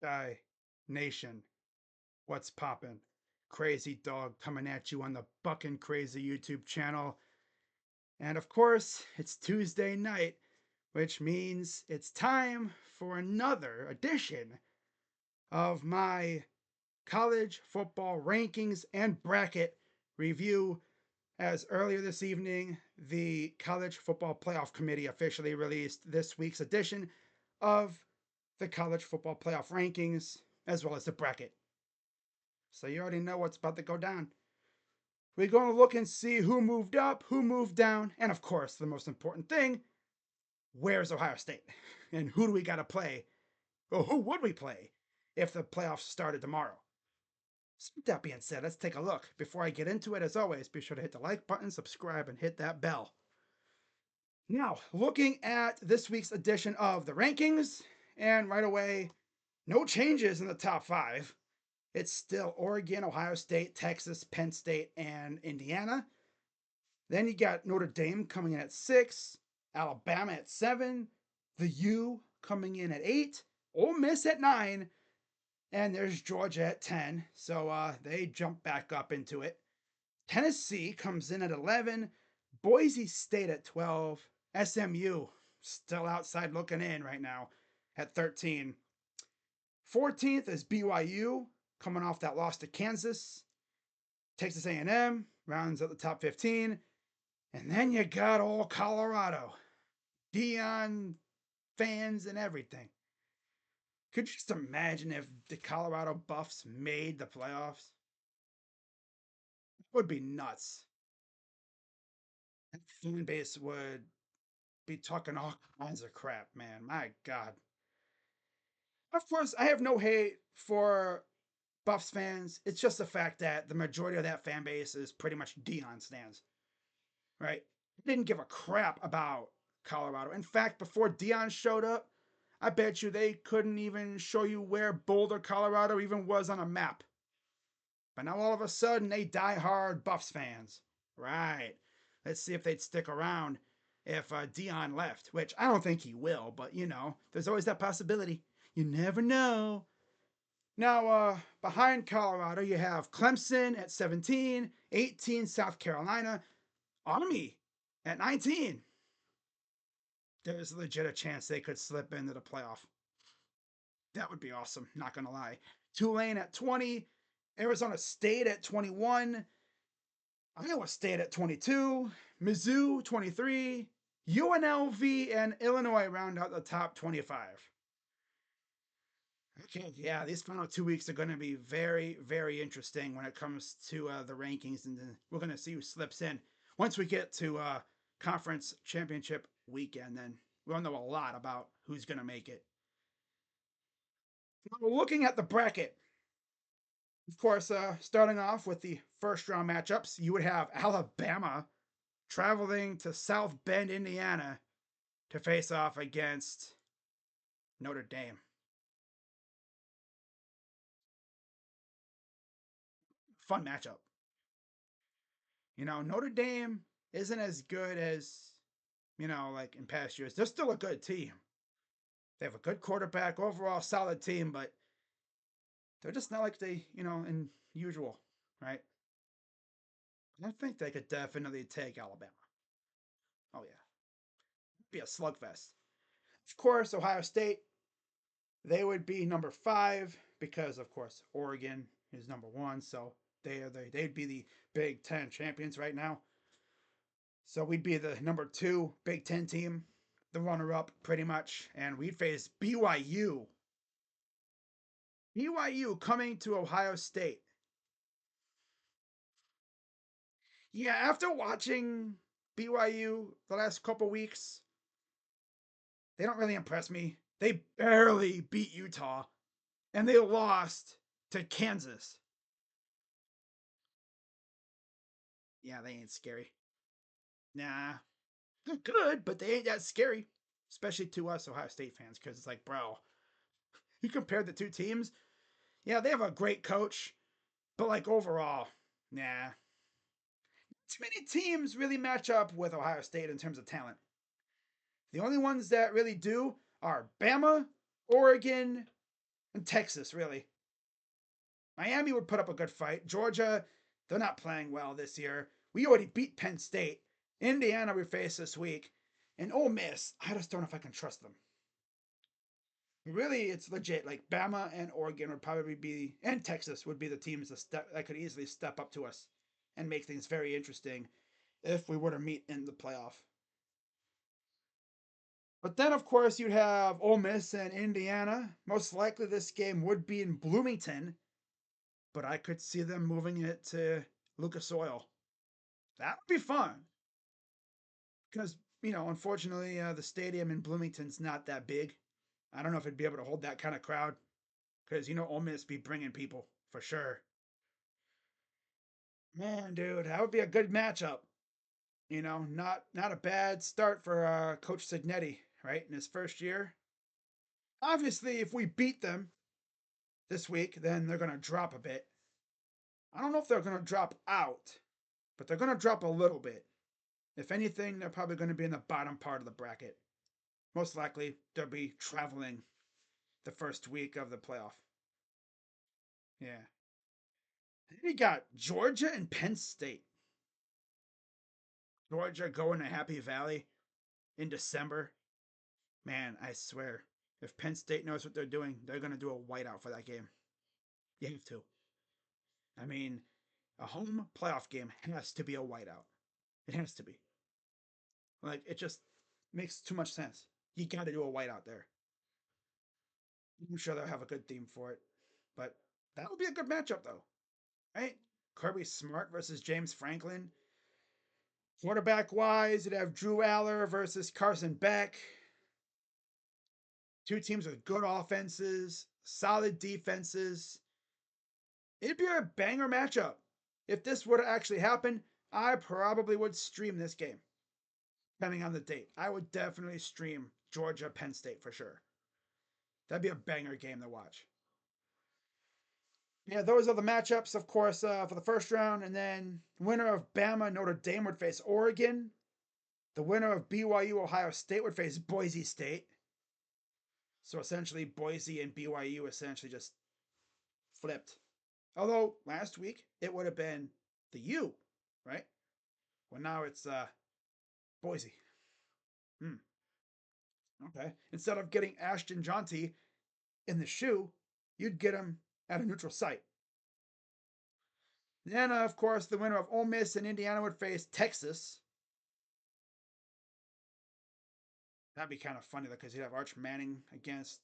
Guy Nation, what's poppin'? Crazy Dog coming at you on the Buckin' Crazy YouTube channel. And of course, it's Tuesday night, which means it's time for another edition of my college football rankings and bracket review. As earlier this evening, the College Football Playoff Committee officially released this week's edition of the College Football Playoff rankings, as well as the bracket. So you already know what's about to go down. We're going to look and see who moved up, who moved down, and of course, the most important thing, where's Ohio State? And who do we got to play? Or who would we play if the playoffs started tomorrow? So with that being said, let's take a look. Before I get into it, as always, be sure to hit the like button, subscribe, and hit that bell. Now, looking at this week's edition of the rankings, and right away, no changes in the top five. It's still Oregon, Ohio State, Texas, Penn State, and Indiana. Then you got Notre Dame coming in at 6, Alabama at 7, the U coming in at 8, Ole Miss at 9, and there's Georgia at 10. So they jump back up into it. Tennessee comes in at 11, Boise State at 12, SMU still outside looking in right now at 13. 14th is BYU coming off that loss to Kansas. Texas A&M rounds out the top 15. And then you got all Colorado. Dion fans and everything. Could you just imagine if the Colorado Buffs made the playoffs? It would be nuts. That fan base would be talking all kinds of crap, man. My God. Of course, I have no hate for Buffs fans. It's just the fact that the majority of that fan base is pretty much Dion stands, right? Didn't give a crap about Colorado. In fact, before Dion showed up, I bet you they couldn't even show you where Boulder, Colorado even was on a map. But now all of a sudden, they die-hard Buffs fans. Right. Let's see if they'd stick around if Dion left, which I don't think he will, but there's always that possibility. You never know. Now, behind Colorado, you have Clemson at 17, 18 South Carolina, Army at 19. There's legit a chance they could slip into the playoff. That would be awesome, not gonna lie. Tulane at 20, Arizona State at 21, Iowa State at 22, Mizzou 23, UNLV and Illinois round out the top 25. Okay, yeah, these final 2 weeks are going to be very, very interesting when it comes to the rankings, and we're going to see who slips in. Once we get to conference championship weekend, then we'll know a lot about who's going to make it. Now, looking at the bracket, of course, starting off with the first round matchups, you would have Alabama traveling to South Bend, Indiana to face off against Notre Dame. Fun matchup. Notre Dame isn't as good as, like in past years. They're still a good team. They have a good quarterback, overall solid team, but they're just not like they, in usual, right? I think they could definitely take Alabama. Oh yeah, it'd be a slugfest. Of course, Ohio State, they would be number 5 because, of course, Oregon is number 1, so they'd be the Big Ten champions right now. So we'd be the number 2 Big Ten team, the runner-up pretty much, and we'd face BYU. BYU coming to Ohio State. Yeah, after watching BYU the last couple weeks, they don't really impress me. They barely beat Utah, and they lost to Kansas. Yeah, they ain't scary. Nah, they're good, but they ain't that scary, especially to us Ohio State fans, because it's like, bro, you compare the two teams. Yeah, they have a great coach, but like overall, nah. Too many teams really match up with Ohio State in terms of talent. The only ones that really do are Bama, Oregon, And Texas, really. Miami would put up a good fight. Georgia, they're not playing well this year. We already beat Penn State. Indiana we face this week. And Ole Miss, I just don't know if I can trust them. Really, it's legit. Like Bama and Oregon would probably be, and Texas would be the teams that could easily step up to us and make things very interesting if we were to meet in the playoff. But then, of course, you'd have Ole Miss and Indiana. Most likely, this game would be in Bloomington, but I could see them moving it to Lucas Oil. That would be fun because, unfortunately, the stadium in Bloomington's not that big. I don't know if it'd be able to hold that kind of crowd because, Ole Miss be bringing people for sure. Man, dude, that would be a good matchup. Not a bad start for Coach Signetti, right, in his first year. Obviously, if we beat them this week, then they're going to drop a bit. I don't know if they're going to drop out, but they're going to drop a little bit. If anything, they're probably going to be in the bottom part of the bracket. Most likely, they'll be traveling the first week of the playoff. Yeah. Then you got Georgia and Penn State. Georgia going to Happy Valley in December. Man, I swear, if Penn State knows what they're doing, they're going to do a whiteout for that game. You have to. I mean, a home playoff game has to be a whiteout. It has to be. Like, it just makes too much sense. You got to do a whiteout there. I'm sure they'll have a good theme for it. But that would be a good matchup, though, right? Kirby Smart versus James Franklin. Quarterback wise, you'd have Drew Aller versus Carson Beck. Two teams with good offenses, solid defenses. It'd be a banger matchup. If this were to actually happen, I probably would stream this game, depending on the date. I would definitely stream Georgia Penn State for sure. That'd be a banger game to watch. Yeah, those are the matchups, of course, for the first round. And then winner of Bama Notre Dame would face Oregon. The winner of BYU Ohio State would face Boise State. So essentially, Boise and BYU essentially just flipped. Although last week it would have been the U, right? Well, now it's Boise. Hmm. Okay. Instead of getting Ashton Jaunty in the shoe, you'd get him at a neutral site. Then, of course, the winner of Ole Miss and Indiana would face Texas. That'd be kind of funny because you'd have Arch Manning against,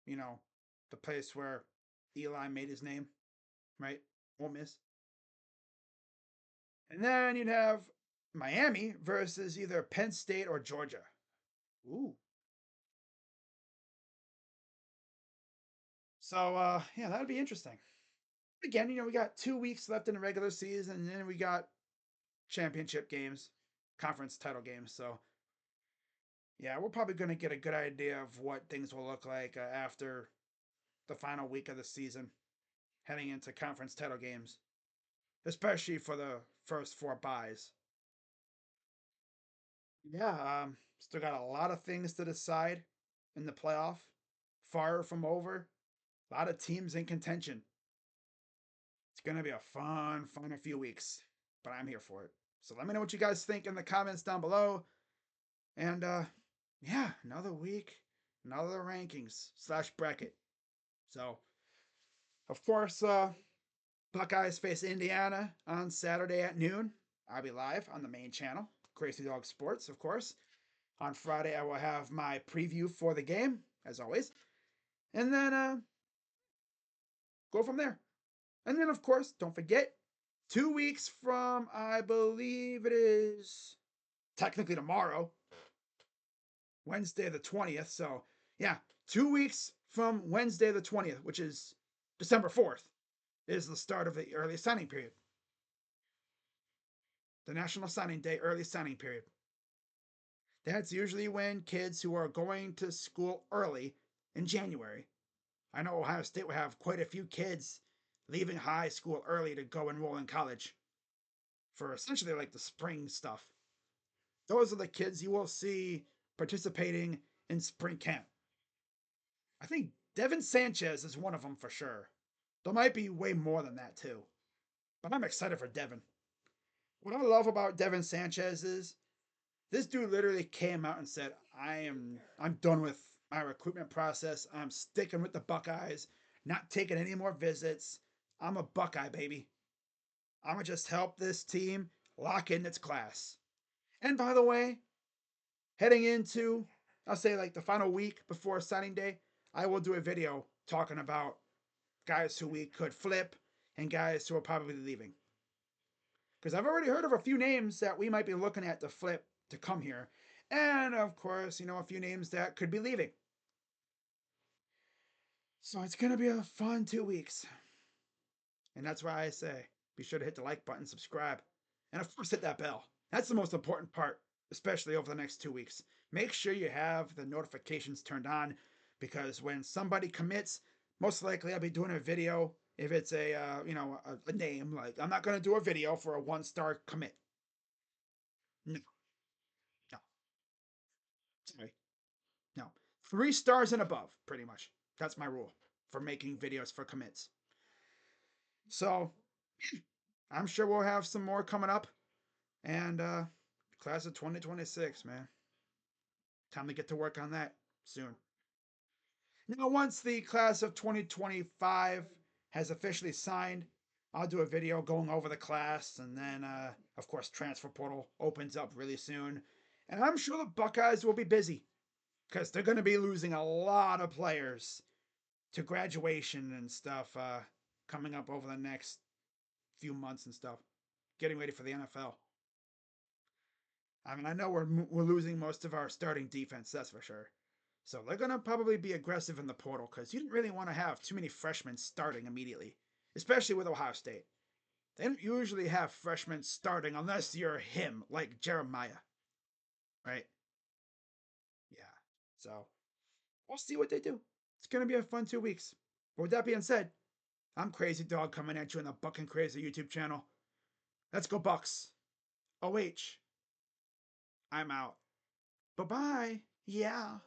you know, the place where Eli made his name, right? Ole Miss. And then you'd have Miami versus either Penn State or Georgia. Ooh. So, yeah, that'd be interesting. Again, we got 2 weeks left in the regular season, and then we got championship games, conference title games. So, yeah, we're probably going to get a good idea of what things will look like after the final week of the season, heading into conference title games, especially for the first four buys. Yeah, still got a lot of things to decide in the playoff. Far from over. A lot of teams in contention. It's going to be a fun few weeks, but I'm here for it. So let me know what you guys think in the comments down below. And yeah, another week, another rankings slash bracket. So, of course, Buckeyes face Indiana on Saturday at noon. I'll be live on the main channel, Crazy Dog Sports, of course. On Friday, I will have my preview for the game, as always. And then go from there. And then, of course, don't forget, 2 weeks from, I believe it is technically tomorrow, Wednesday the 20th. So, yeah, 2 weeks from Wednesday the 20th, which is December 4th, is the start of the early signing period. The National Signing Day early signing period. That's usually when kids who are going to school early in January. I know Ohio State will have quite a few kids leaving high school early to go enroll in college for essentially like the spring stuff. Those are the kids you will see participating in spring camp. I think Devin Sanchez is one of them for sure. There might be way more than that too. But I'm excited for Devin. What I love about Devin Sanchez is this dude literally came out and said, I'm done with my recruitment process. I'm sticking with the Buckeyes, not taking any more visits. I'm a Buckeye, baby. I'm gonna just help this team lock in its class. And by the way, heading into, I'll say like the final week before signing day, I will do a video talking about guys who we could flip and guys who are probably leaving. Because I've already heard of a few names that we might be looking at to flip to come here. And of course, a few names that could be leaving. So it's going to be a fun 2 weeks. And that's why I say be sure to hit the like button, subscribe, and of course hit that bell. That's the most important part, especially over the next 2 weeks. Make sure you have the notifications turned on because when somebody commits, most likely I'll be doing a video. If it's a name, like I'm not going to do a video for a 1-star commit. No, no, sorry. No. 3 stars and above, pretty much. That's my rule for making videos for commits. So I'm sure we'll have some more coming up. And class of 2026, man. Time to get to work on that soon. Now, once the class of 2025 has officially signed, I'll do a video going over the class. And then, of course, transfer portal opens up really soon. And I'm sure the Buckeyes will be busy because they're going to be losing a lot of players to graduation and stuff coming up over the next few months and stuff, getting ready for the NFL. I mean, I know we're losing most of our starting defense, that's for sure. So they're gonna probably be aggressive in the portal because you didn't really want to have too many freshmen starting immediately, especially with Ohio State. They don't usually have freshmen starting unless you're him, like Jeremiah, right? Yeah. So we'll see what they do. It's gonna be a fun 2 weeks. But with that being said, I'm Crazy Dog coming at you on the Buck and Crazy YouTube channel. Let's go Bucks. OH. I'm out. Bye bye. Yeah.